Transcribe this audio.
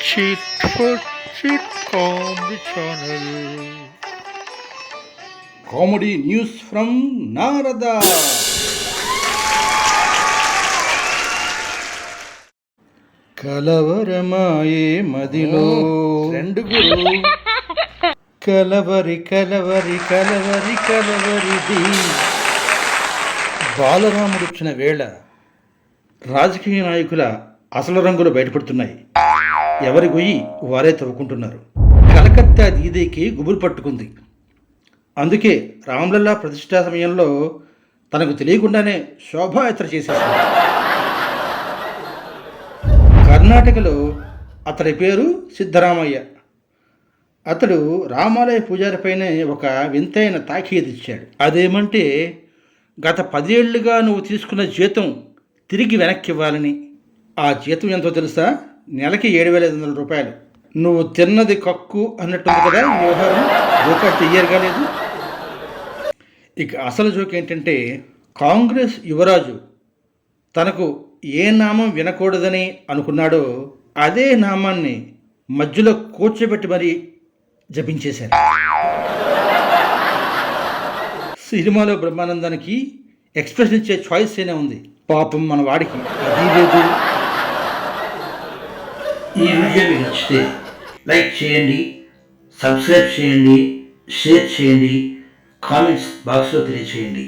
Chit for Chit Comedy Channel. Comedy news from Narada. కలవరమాయే మదిలో రెండుగురు కలవరి కలవరి కలవరి కలవరిది. బాలరాముడు వచ్చిన వేళ రాజకీయ నాయకుల అసలు రంగులు బయటపడుతున్నాయి. ఎవరి గొయ్యి వారే తవ్వుకుంటున్నారు. కలకత్తా దీదీకి గుబులు పట్టుకుంది. అందుకే రామ్లల్లా ప్రతిష్టా సమయంలో తనకు తెలియకుండానే శోభాయాత్ర చేసేసింది. కర్ణాటకలో అతడి పేరు సిద్ధరామయ్య. అతడు రామాలయ పూజారిపైనే ఒక వింతైన తాకీదు ఇచ్చాడు. అదేమంటే గత 10 ఏళ్లుగా నువ్వు తీసుకున్న జీతం తిరిగి వెనక్కి ఇవ్వాలని. ఆ జీతం ఎంతో తెలుసా? నెలకి 7,500 రూపాయలు. నువ్వు తిన్నది కక్కు అన్నట్టుంది కదా ఈ వ్యవహారం. జోకా చెయ్యరుగా లేదు. ఇక అసలు జోక్ ఏంటంటే, కాంగ్రెస్ యువరాజు తనకు ఏ నామం వినకూడదని అనుకున్నాడో అదే నామాన్ని మధ్యలో కూర్చోబెట్టి మరీ జపించేశారు. సినిమాలో బ్రహ్మానందానికి ఎక్స్ప్రెషన్ ఇచ్చే చాయిస్ అయినా ఉంది. పాపం మన వాడికి అది లేదు. ఈ వీడియో మీకు నచ్చితే లైక్ చేయండి, సబ్స్క్రైబ్ చేయండి, షేర్ చేయండి, కామెంట్స్ బాక్స్లో తెలియచేయండి.